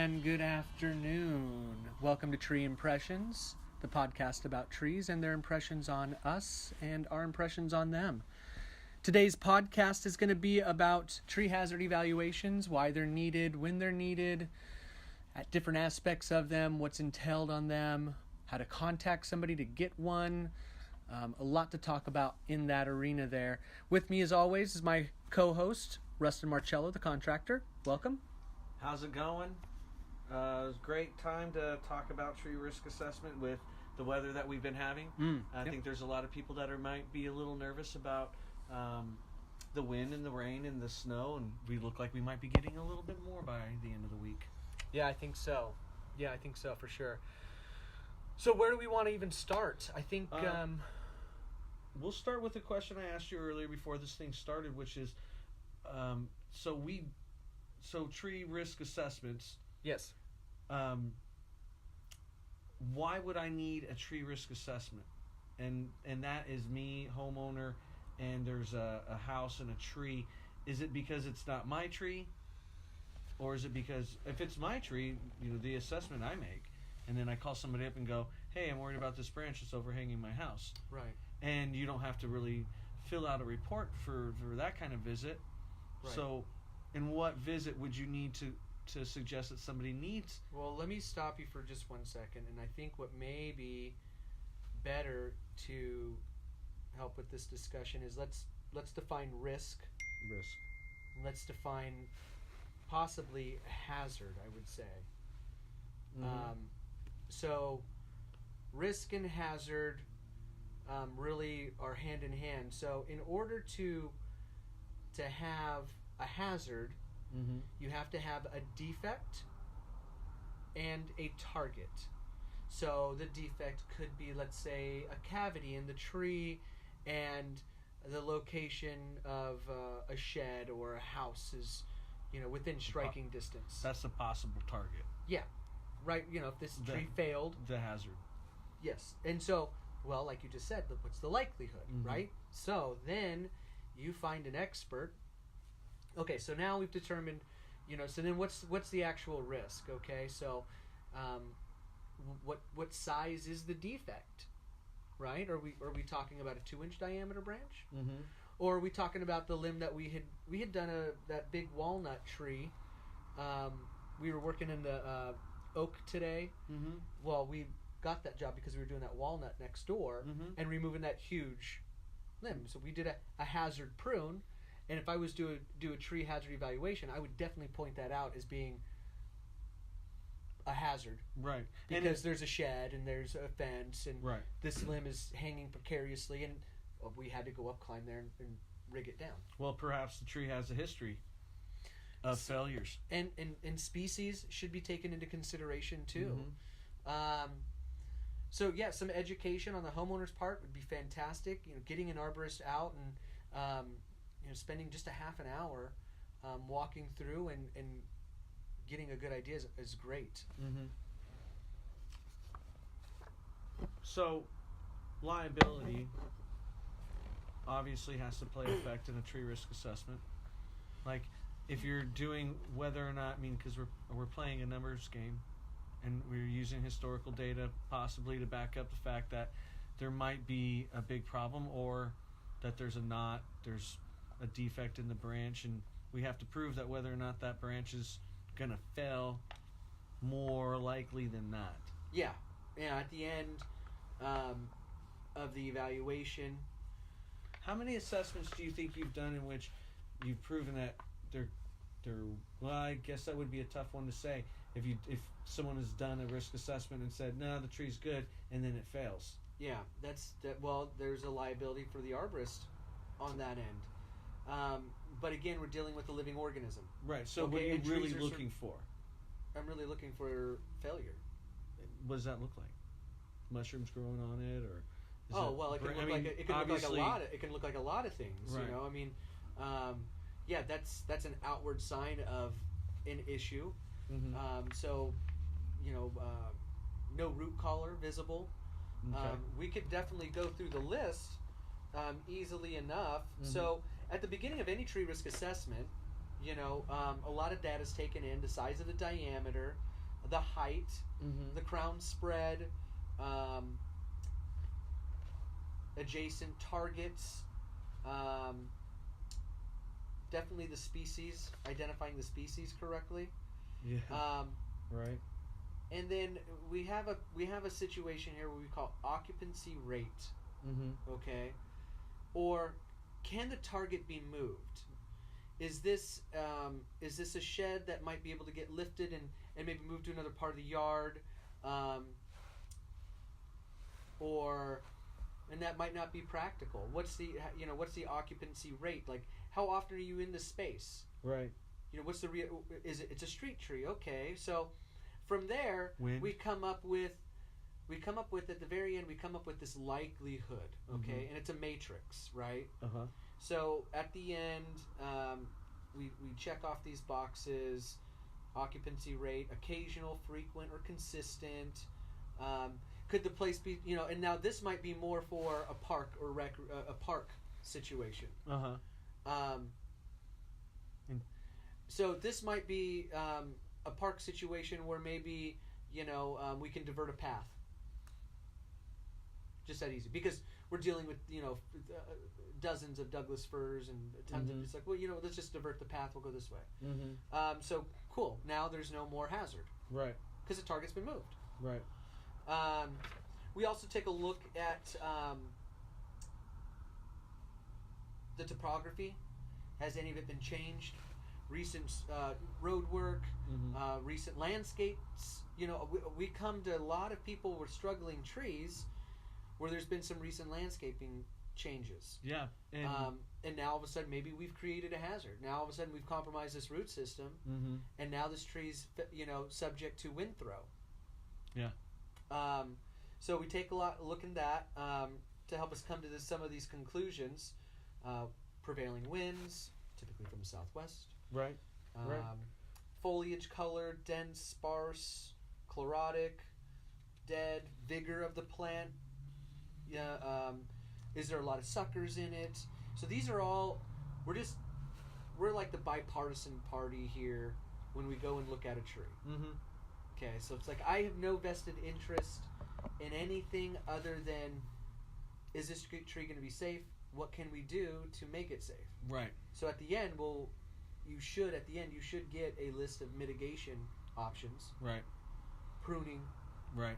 and good afternoon. Welcome to Tree Impressions, the podcast about trees and their impressions on us and our impressions on them. Today's podcast is going to be about tree hazard evaluations, why they're needed, when they're needed, at different aspects of them, what's entailed on them, how to contact somebody to get one. A lot to talk about in that arena there. With me, as always, is my co-host, Rustin Marcello, the contractor. Welcome. How's it going? It was a great time to talk about tree risk assessment with the weather that we've been having. I think there's a lot of people that might be a little nervous about the wind and the rain and the snow, and we look like we might be getting a little bit more by the end of the week. Yeah, I think so. For sure. So where do we want to even start? I think we'll start with the question I asked you earlier before this thing started, which is So tree risk assessments. Yes. Why would I need a tree risk assessment? And that is me, homeowner, and there's a house and a tree. Is it because it's not my tree? Or is it because if it's my tree, the assessment I make, and then I call somebody up and go, hey, I'm worried about this branch that's overhanging my house. Right. And you don't have to really fill out a report for that kind of visit. Right. So in what visit would you need to suggest that somebody needs? Well, let me stop you for just 1 second, and I think what may be better to help with this discussion is let's define risk. Let's define possibly hazard, I would say. Mm-hmm. So risk and hazard really are hand in hand. So in order to have a hazard, mm-hmm. you have to have a defect and a target. So the defect could be, let's say, a cavity in the tree, and the location of a shed or a house is, within striking distance. That's a possible target. Yeah, right. If this tree failed, the hazard. Yes, and so, well, like you just said, what's the likelihood, mm-hmm. right? So then you find an expert. Okay, so now we've determined, so then what's the actual risk? Okay, so what size is the defect, right? Are we talking about a 2-inch diameter branch? Mm-hmm. Or are we talking about the limb that we had done that big walnut tree? We were working in the oak today. Mm-hmm. Well, we got that job because we were doing that walnut next door mm-hmm. and removing that huge limb. So we did a hazard prune. And if I was to do a tree hazard evaluation, I would definitely point that out as being a hazard. Right. Because there's a shed and there's a fence and right. this limb is hanging precariously, and we had to go up, climb there, and rig it down. Well, perhaps the tree has a history of failures. And species should be taken into consideration too. Mm-hmm. So yeah, some education on the homeowner's part would be fantastic. Getting an arborist out and spending just a half an hour walking through and getting a good idea is great. Mm-hmm. So, liability obviously has to play effect in a tree risk assessment. Like, if you're doing whether or not, because we're playing a numbers game, and we're using historical data possibly to back up the fact that there might be a big problem, or that there's a defect in the branch, and we have to prove that whether or not that branch is going to fail more likely than not. Yeah. At the end of the evaluation. How many assessments do you think you've done in which you've proven that they're well, I guess that would be a tough one to say. If someone has done a risk assessment and said, no, the tree's good, and then it fails. Yeah, well, there's a liability for the arborist on that end. But again, we're dealing with a living organism. Right. So what are you really looking for? I'm really looking for failure. What does that look like? Mushrooms growing on it, or? It can look like a lot of things. Right. Yeah, that's an outward sign of an issue. Mm-hmm. No root collar visible. Okay. We could definitely go through the list easily enough. Mm-hmm. So at the beginning of any tree risk assessment, a lot of data is taken in: the size of the diameter, the height, Mm-hmm. the crown spread, adjacent targets, definitely the species, identifying the species correctly. Yeah. Right. And then we have a situation here where we call occupancy rate. Mm-hmm. Okay, or can the target be moved? Is this a shed that might be able to get lifted and maybe moved to another part of the yard, or and that might not be practical. What's the occupancy rate? Like, how often are you in the space? Right. What's the it's a street tree? Okay, so from there Wind. we come up with at the very end we come up with this likelihood. Okay, Mm-hmm. and it's a matrix, right? Uh-huh. So at the end, we check off these boxes: occupancy rate, occasional, frequent, or consistent. Could the place be, and now this might be more for a park or a park situation. Uh-huh. So this might be a park situation where maybe we can divert a path. Just that easy, because we're dealing with dozens of Douglas firs and tons Mm-hmm. of. It's like, well, let's just divert the path. We'll go this way. Mm-hmm. So cool. Now there's no more hazard Right. because the target's been moved. Right. We also take a look at the topography. Has any of it been changed? Recent road work, Mm-hmm. recent landscapes. We come to a lot of people with struggling trees where there's been some recent landscaping changes. Yeah. And now all of a sudden maybe we've created a hazard. Now all of a sudden we've compromised this root system, Mm-hmm. and now this tree's subject to wind throw. Yeah. So we take a look at that to help us come to some of these conclusions. Prevailing winds, typically from the southwest. Right. Right. Foliage color, dense, sparse, chlorotic, dead, vigor of the plant. Yeah. Is there a lot of suckers in it? So these are all. We're like the bipartisan party here when we go and look at a tree. Mm-hmm. Okay, so it's like I have no vested interest in anything other than, is this tree going to be safe? What can we do to make it safe? Right. So at the end, you should get a list of mitigation options: Right. pruning, Right.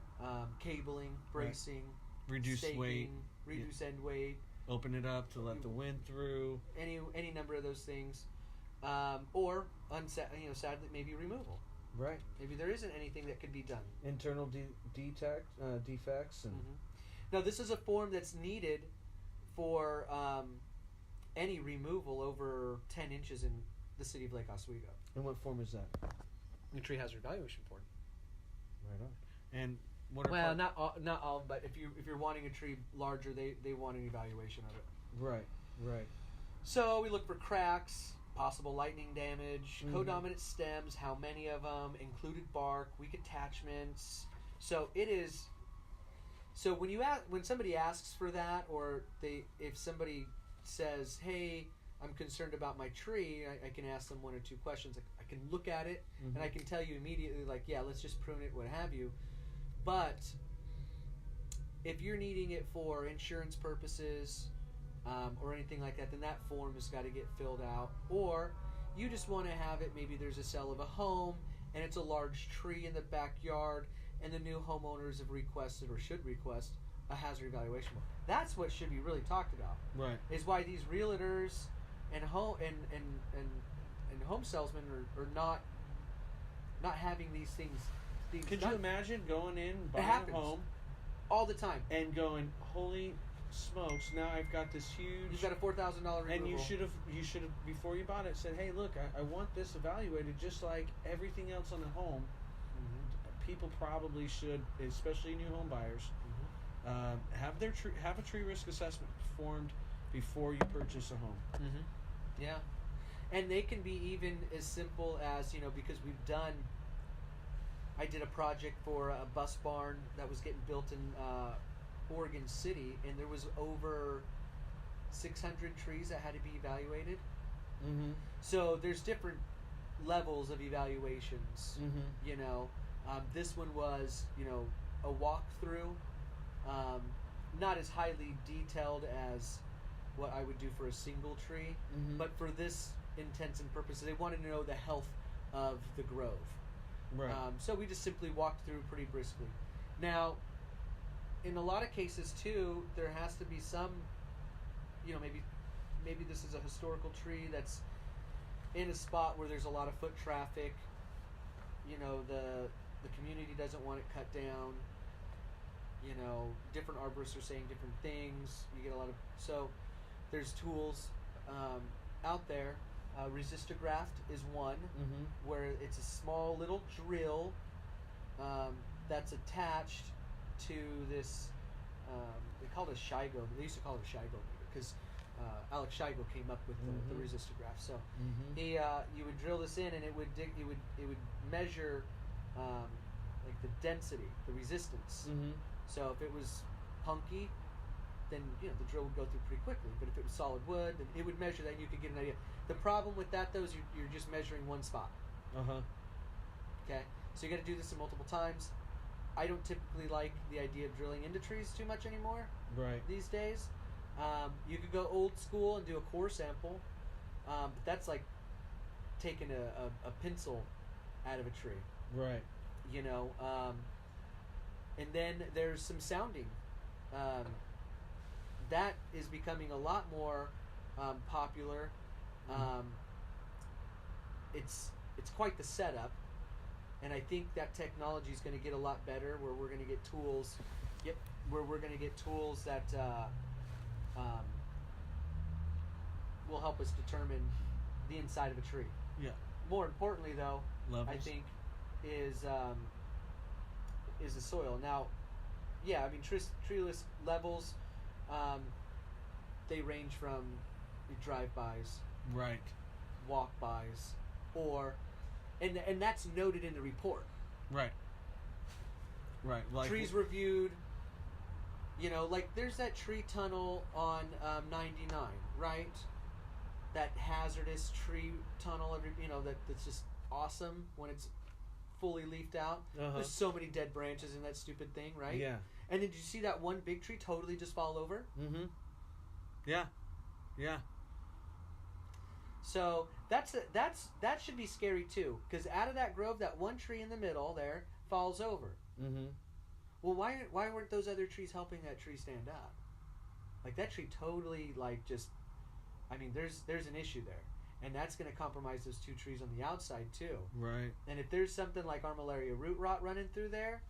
cabling, bracing, Reduce staking, weight. reduce end weight, Open it up to let the wind through. any number of those things, or sadly maybe removal. Right. Maybe there isn't anything that could be done. Internal defects and. Mm-hmm. Now this is a form that's needed for any removal over 10 inches in the city of Lake Oswego. And what form is that? The tree hazard evaluation form. Right on. And what are Well, not all, but if you're wanting a tree larger, they want an evaluation of it. Right. Right. So we look for cracks, possible lightning damage, Mm-hmm. codominant stems, how many of them, included bark, weak attachments. So it is. So when somebody asks for that, or if somebody says, "Hey, I'm concerned about my tree," I can ask them one or two questions. I can look at it, Mm-hmm. and I can tell you immediately, like, yeah, let's just prune it, what have you. But if you're needing it for insurance purposes or anything like that, then that form has got to get filled out. Or you just want to have it, maybe there's a sale of a home, and it's a large tree in the backyard, and the new homeowners have requested or should request a hazard evaluation form. That's what should be really talked about. Right. Is why these realtors and home salesmen are not having these things. Could you imagine going in, buying happens. a home, all the time? and going, "Holy smokes! Now I've got this huge." You've got a $4,000 removal. And you should have before you bought it said, "Hey, look, I want this evaluated just like everything else on the home." Mm-hmm. People probably should, especially new home buyers, have a tree risk assessment performed before you purchase a home. Mm-hmm. Yeah, and they can be even as simple as because I did a project for a bus barn that was getting built in Oregon City, and there was over 600 trees that had to be evaluated. Mm-hmm. So there's different levels of evaluations. Mm-hmm. This one was, a walkthrough, not as highly detailed as what I would do for a single tree, but for this intents and purposes, they wanted to know the health of the grove. Right. So we just simply walked through pretty briskly. Now, in a lot of cases too, there has to be some, maybe this is a historical tree that's in a spot where there's a lot of foot traffic. The community doesn't want it cut down. Different arborists are saying different things. You get a lot of there's tools out there. Resistograft is one, where it's a small little drill that's attached to this. They call it a Shigo. They used to call it a Shigo because Alex Shigo came up with the resistograph. So you would drill this in, and it would measure like the density, the resistance. So if it was punky, then the drill would go through pretty quickly. But if it was solid wood, then it would measure that, and you could get an idea. The problem with that, though, is you're just measuring one spot. Okay, so you got to do this multiple times. I don't typically like the idea of drilling into trees too much anymore. Right. These days, you could go old school and do a core sample, but that's like taking a pencil out of a tree. Right. And then there's some sounding. That is becoming a lot more popular. It's quite the setup, and I think that technology is going to get a lot better, where we're going to get tools. Where we're going to get tools that will help us determine the inside of a tree. Yeah. More importantly, though, Levels. I think is the soil. Now, treeless levels, they range from drive-bys, right, walk-bys, and that's noted in the report. Right. Like trees reviewed. Like there's that tree tunnel on 99, right? That hazardous tree tunnel, that's just awesome when it's fully leafed out. There's so many dead branches in that stupid thing, right? Yeah. And did you see that one big tree totally just fall over? Yeah. So that should be scary too, because out of that grove, that one tree in the middle there falls over. Well, why weren't those other trees helping that tree stand up? Like that tree totally there's an issue there, and that's going to compromise those two trees on the outside too. Right. And if there's something like armillaria root rot running through there,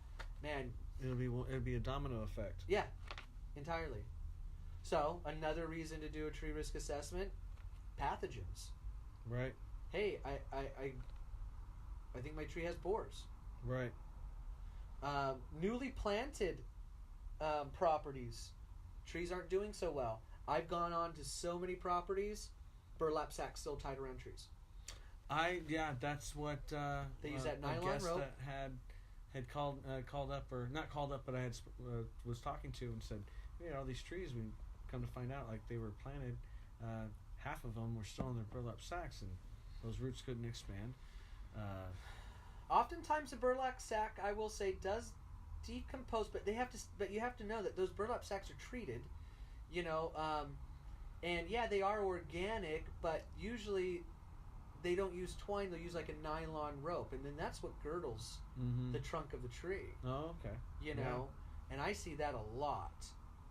man, it'll be a domino effect. Yeah, entirely. So another reason to do a tree risk assessment: pathogens. Right. Hey, I think my tree has borers. Right. Newly planted properties, trees aren't doing so well. I've gone on to so many properties, burlap sacks still tied around trees. That's what they use that nylon a guest rope that had called up, or not called up, but I had was talking to and said, all these trees, we come to find out, like they were planted, half of them were still in their burlap sacks, and those roots couldn't expand. Oftentimes, a burlap sack, I will say, does decompose, but you have to know that those burlap sacks are treated, and yeah, they are organic, but usually they don't use twine; they'll use like a nylon rope, and then that's what girdles the trunk of the tree. Oh, okay. And I see that a lot,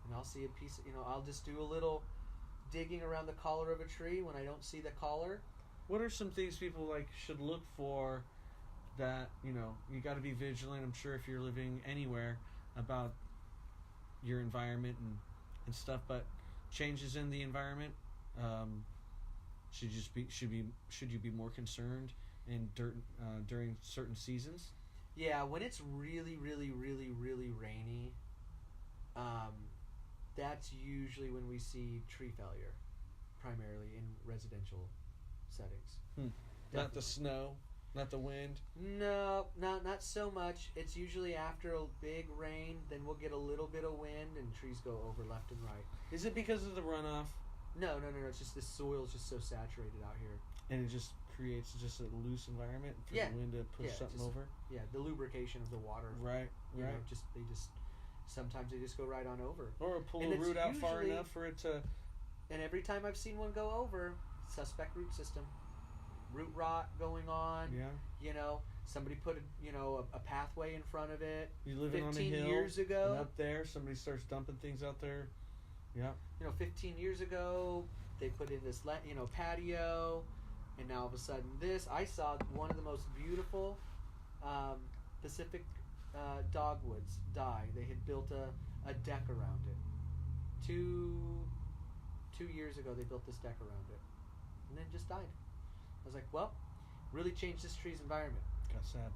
and I'll see a piece. I'll just do a little digging around the collar of a tree when I don't see the collar. What are some things people should look for? That you got to be vigilant. I'm sure if you're living anywhere about your environment and stuff, but changes in the environment, should you be more concerned during certain seasons? Yeah, when it's really, really, really, really rainy, that's usually when we see tree failure, primarily in residential settings. Not the snow. Not the wind? No, not so much. It's usually after a big rain, then we'll get a little bit of wind and trees go over left and right. Is it because of the runoff? No. It's just the soil's just so saturated out here. And it just creates just a loose environment for the wind to push something over. Yeah, the lubrication of the water. Right. You know, sometimes they just go right on over. Or pull a root out far enough for it to. And every time I've seen one go over, suspect root system, root rot going on. Yeah. You know, somebody put a pathway in front of it. You living on a hill. 15 years ago. And up there, somebody starts dumping things out there. Yeah. 15 years ago, they put in this patio, and now all of a sudden this. I saw one of the most beautiful Pacific dogwoods die. They had built a deck around it. Two years ago, they built this deck around it, and then just died. I was like, well, really changed this tree's environment. Got sad.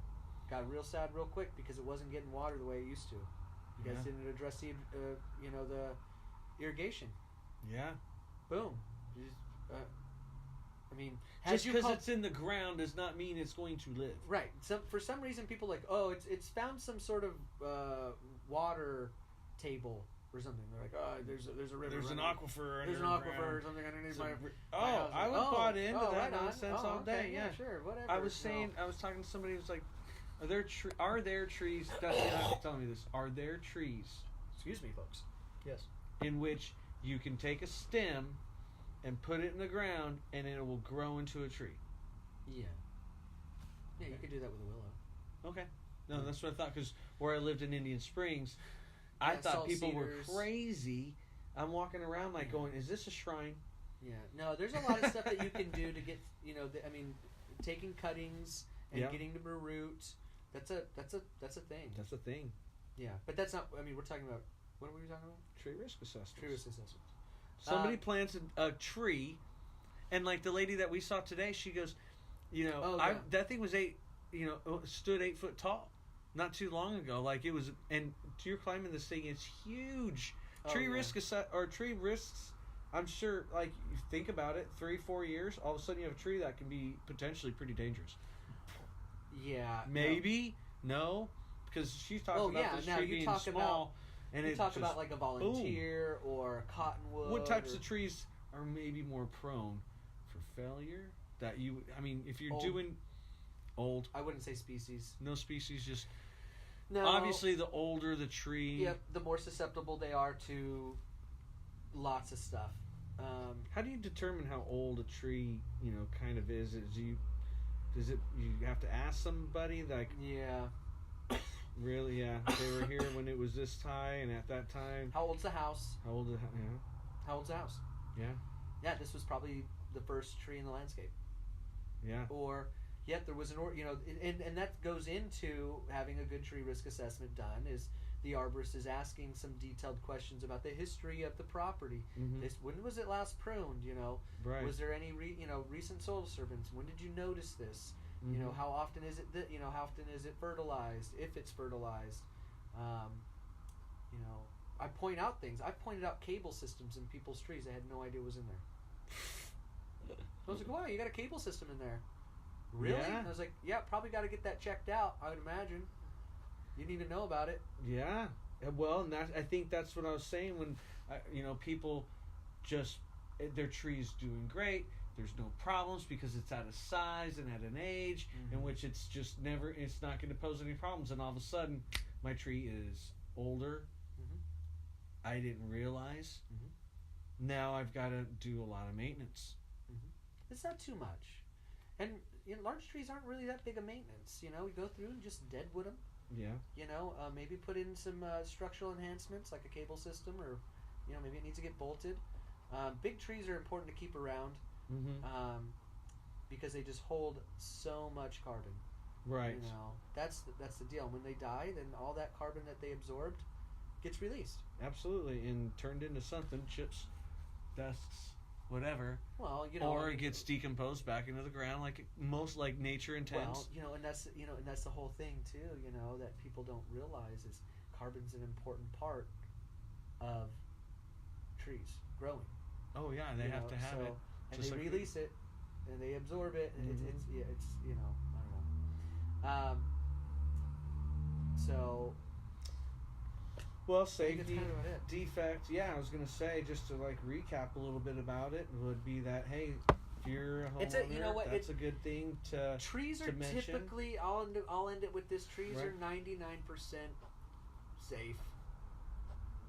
Got real sad real quick because it wasn't getting water the way it used to. You guys didn't address the irrigation. Yeah. Boom. Just because it's in the ground does not mean it's going to live. Right. For some reason, people are like, oh, it's found some sort of water table or something. They're like, oh, there's a river. There's an aquifer. There's an aquifer or something underneath my house. I was bought into that nonsense all day. Okay, yeah, sure, whatever. I was talking to somebody who was like, are there trees? Dusty, tell me this. Are there trees? Excuse me, folks. Yes. In which you can take a stem and put it in the ground, and it will grow into a tree. Yeah. Yeah, you could do that with a willow. Okay. No, that's what I thought, because where I lived in Indian Springs, I thought people were crazy. I'm walking around going, is this a shrine? Yeah. No, there's a lot of stuff that you can do to get, taking cuttings and getting to the root. That's a thing. That's a thing. Yeah, but that's not. We're talking about. What were we talking about? Tree risk assessment. Tree risk assessment. Somebody plants a tree, and like the lady that we saw today, she goes, that thing was stood 8 foot tall, not too long ago. Like it was, and you're climbing this thing. It's huge. Tree risks. I'm sure. Like you think about it, 3-4 years, all of a sudden you have a tree that can be potentially pretty dangerous. Yeah. Maybe no, because she's talking about this tree being small. And you talk about like a volunteer or cottonwood. What types of trees are maybe more prone for failure? If you're doing old. I wouldn't say species. No species, just. No. Obviously, the older the tree. Yep, the more susceptible they are to lots of stuff. How do you determine how old a tree, kind of is? You have to ask somebody like. Yeah. Really, yeah. They were here when it was this high, and at that time. How old's the house? How old's the house? Yeah. Yeah, this was probably the first tree in the landscape. Yeah. Or, there was and that goes into having a good tree risk assessment done. Is the arborist is asking some detailed questions about the history of the property. Mm-hmm. When was it last pruned? Right. Was there any recent soil disturbance? When did you notice this? Mm-hmm. How often is it how often is it fertilized, if it's fertilized? I point out things. I pointed out cable systems in people's trees. I had no idea was in there. I was like, wow, you got a cable system in there. Really? Yeah. And I was like, yeah, probably got to get that checked out, I would imagine. You need to know about it. Yeah. Well, and I think that's what I was saying when, people just, their tree's doing great. There's no problems because it's at a size and at an age in which it's not going to pose any problems. And all of a sudden, my tree is older. Mm-hmm. I didn't realize. Mm-hmm. Now I've got to do a lot of maintenance. Mm-hmm. It's not too much. And large trees aren't really that big of maintenance. We go through and just deadwood them. Yeah. Maybe put in some structural enhancements like a cable system, or, maybe it needs to get bolted. Big trees are important to keep around. Mm-hmm. Because they just hold so much carbon. Right. That's the deal. When they die, then all that carbon that they absorbed gets released. Absolutely, and turned into something, chips, dusks, whatever. Well, or it gets decomposed back into the ground like nature intends. Well, and that's the whole thing too. That people don't realize is carbon's an important part of trees growing. Oh yeah, and they have to have it. And they release it, and they absorb it, and it's I don't know. So. Well, safety defect. Yeah, I was gonna say, just to recap a little bit about it, would be that you're a homeowner, It's you know what, that's a good thing to trees are to mention. typically, I'll end it with this, trees Right. are 99% safe.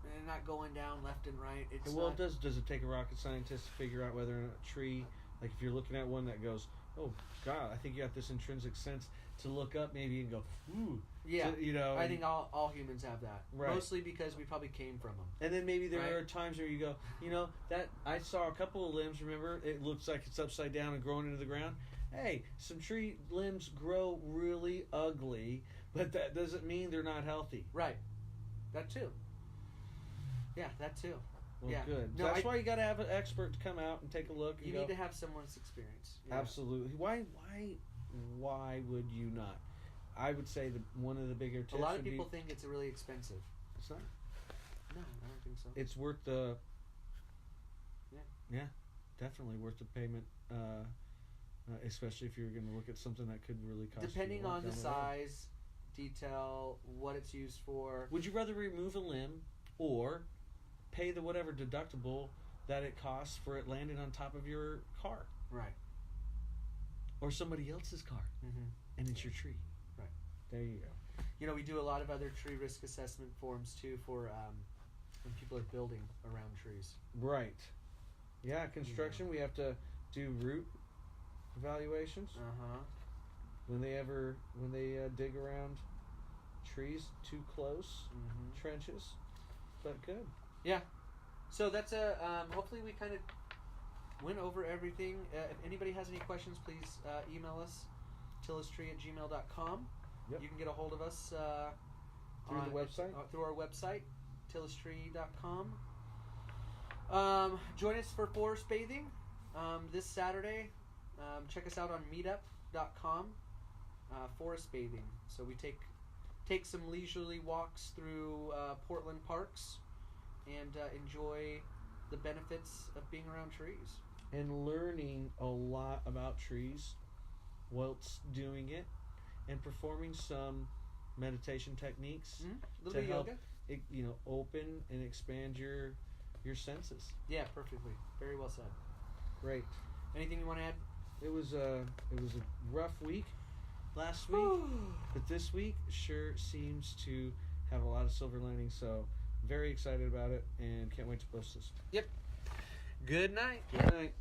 They're not going down left and right. It's Well, not, does it take a rocket scientist to figure out whether or not a tree, like if you're looking at one that goes, oh God, I think you got this intrinsic sense to look up maybe and go, ooh, yeah, to, you know. I think all humans have that. Right. Mostly because we probably came from them. And then maybe there Right. are times where you go, you know, that I saw a couple of limbs. Remember, it looks like it's upside down and growing into the ground. Hey, some tree limbs grow really ugly, but that doesn't mean they're not healthy. Right. That too. Yeah, that too. Well, yeah. good. No, That's why you got to have an expert to come out and take a look. And you go, need to have someone's experience. Yeah. Absolutely. Why would you not? I would say that one of the bigger tips A lot of would people be, think it's really expensive. it's not. No, I don't think so. It's worth the. Yeah. Yeah, definitely worth the payment. Especially if you're going to look at something that could really cost. Depending you a lot on the down road. size, detail, what it's used for. Would you rather remove a limb or pay the whatever deductible that it costs for it landing on top of your car Right. or somebody else's car, Mm-hmm. and it's your tree? Right. There you go. You know, we do a lot of other tree risk assessment forms too for when people are building around trees. Right. Yeah, construction. We have to do root evaluations Uh-huh. when they dig around trees too close, Mm-hmm. trenches. But good. Yeah. So that's hopefully we kind of went over everything. If anybody has any questions, please email us, tillistree@gmail.com. Yep. You can get a hold of us Through the website? Through our website, tillistree.com. Join us for forest bathing this Saturday. Check us out on meetup.com. Forest bathing. So we take some leisurely walks through Portland parks and enjoy the benefits of being around trees. And learning a lot about trees whilst doing it, and performing some meditation techniques A little to bit of help yoga. open and expand your senses. Yeah, perfectly. Very well said. Great. Anything you want to add? It was a rough week last week, but this week sure seems to have a lot of silver linings. So very excited about it, and can't wait to post this. Yep. Good night. Good night.